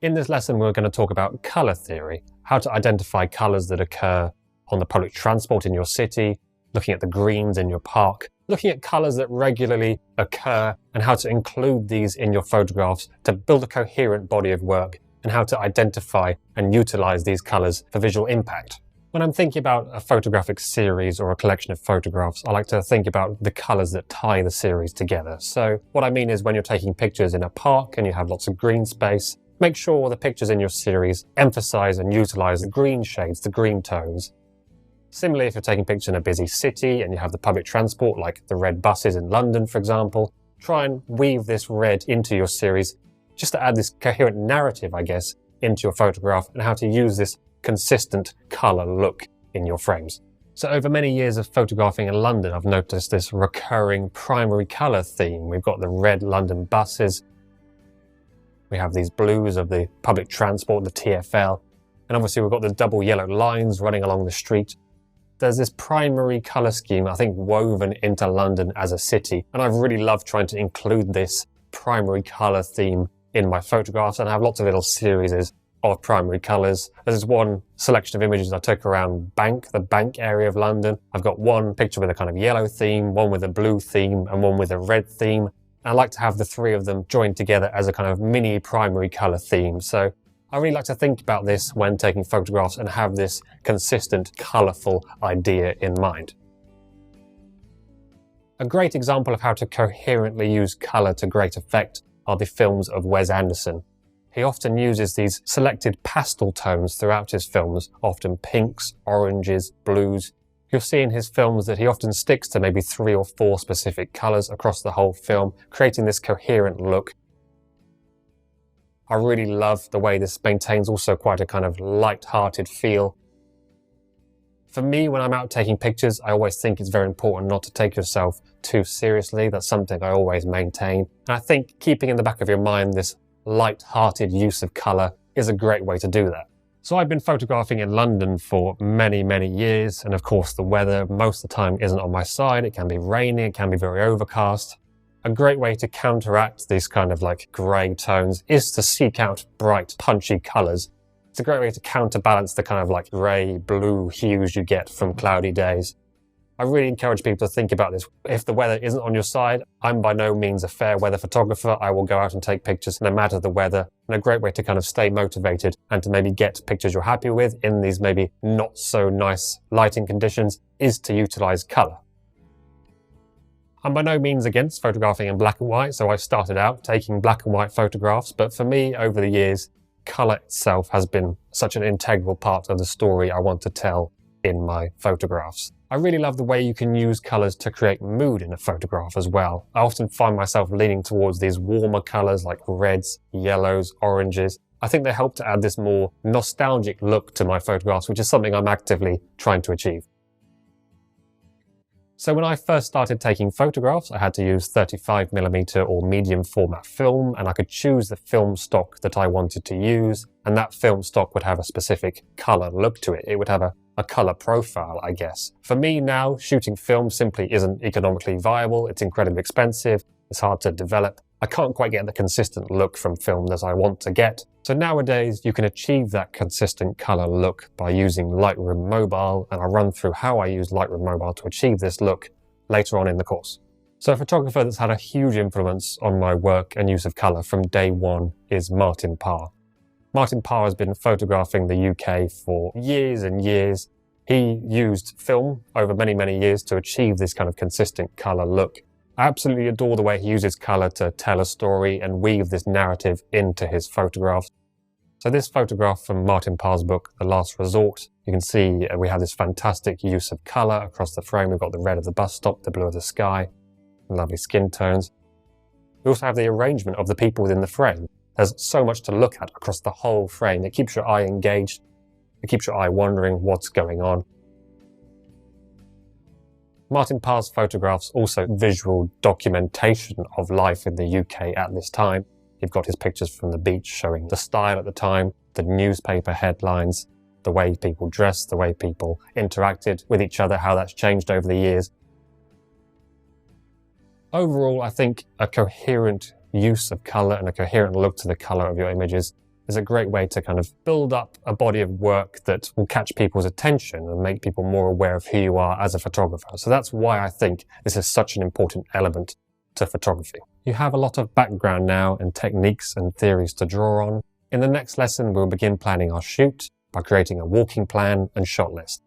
In this lesson, we're going to talk about colour theory, how to identify colours that occur on the public transport in your city, looking at the greens in your park, looking at colours that regularly occur and how to include these in your photographs to build a coherent body of work, and how to identify and utilise these colours for visual impact. When I'm thinking about a photographic series or a collection of photographs, I like to think about the colours that tie the series together. So what I mean is when you're taking pictures in a park and you have lots of green space, make sure the pictures in your series emphasise and utilise the green shades, the green tones. Similarly, if you're taking pictures in a busy city and you have the public transport, like the red buses in London, for example, try and weave this red into your series just to add this coherent narrative, I guess, into your photograph and how to use this consistent colour look in your frames. So over many years of photographing in London, I've noticed this recurring primary colour theme. We've got the red London buses. We have these blues of the public transport, the TfL, and obviously we've got the double yellow lines running along the street. There's this primary colour scheme, I think, woven into London as a city, and I've really loved trying to include this primary colour theme in my photographs, and I have lots of little series of primary colours. There's one selection of images I took around the bank area of London. I've got one picture with a kind of yellow theme, one with a blue theme, and one with a red theme. I like to have the three of them joined together as a kind of mini primary colour theme. So I really like to think about this when taking photographs and have this consistent, colourful idea in mind. A great example of how to coherently use colour to great effect are the films of Wes Anderson. He often uses these selected pastel tones throughout his films, often pinks, oranges, blues. You'll see in his films that he often sticks to maybe 3 or 4 specific colours across the whole film, creating this coherent look. I really love the way this maintains also quite a kind of light-hearted feel. For me, when I'm out taking pictures, I always think it's very important not to take yourself too seriously. That's something I always maintain. And I think keeping in the back of your mind this light-hearted use of colour is a great way to do that. So I've been photographing in London for many, many years, and of course the weather most of the time isn't on my side. It can be rainy, it can be very overcast. A great way to counteract these kind of like grey tones is to seek out bright, punchy colours. It's a great way to counterbalance the kind of like grey, blue hues you get from cloudy days. I really encourage people to think about this. If the weather isn't on your side, I'm by no means a fair weather photographer. I will go out and take pictures no matter the weather. And a great way to kind of stay motivated and to maybe get pictures you're happy with in these maybe not so nice lighting conditions is to utilise colour. I'm by no means against photographing in black and white, so I started out taking black and white photographs, but for me, over the years, colour itself has been such an integral part of the story I want to tell in my photographs. I really love the way you can use colours to create mood in a photograph as well. I often find myself leaning towards these warmer colours like reds, yellows, oranges. I think they help to add this more nostalgic look to my photographs, which is something I'm actively trying to achieve. So when I first started taking photographs, I had to use 35mm or medium format film, and I could choose the film stock that I wanted to use, and that film stock would have a specific colour look to it. It would have a colour profile, I guess. For me now, shooting film simply isn't economically viable. It's incredibly expensive. It's hard to develop. I can't quite get the consistent look from film that I want to get. So nowadays, you can achieve that consistent colour look by using Lightroom Mobile, and I'll run through how I use Lightroom Mobile to achieve this look later on in the course. So a photographer that's had a huge influence on my work and use of colour from day one is Martin Parr. Martin Parr has been photographing the UK for years and years. He used film over many, many years to achieve this kind of consistent colour look. I absolutely adore the way he uses colour to tell a story and weave this narrative into his photographs. So this photograph from Martin Parr's book, The Last Resort, you can see we have this fantastic use of colour across the frame. We've got the red of the bus stop, the blue of the sky, lovely skin tones. We also have the arrangement of the people within the frame. There's so much to look at across the whole frame. It keeps your eye engaged. It keeps your eye wondering what's going on. Martin Parr's photographs also visual documentation of life in the UK at this time. You've got his pictures from the beach showing the style at the time, the newspaper headlines, the way people dressed, the way people interacted with each other, how that's changed over the years. Overall, I think a coherent use of colour and a coherent look to the colour of your images is a great way to kind of build up a body of work that will catch people's attention and make people more aware of who you are as a photographer. So that's why I think this is such an important element to photography. You have a lot of background now and techniques and theories to draw on. In the next lesson, we'll begin planning our shoot by creating a walking plan and shot list.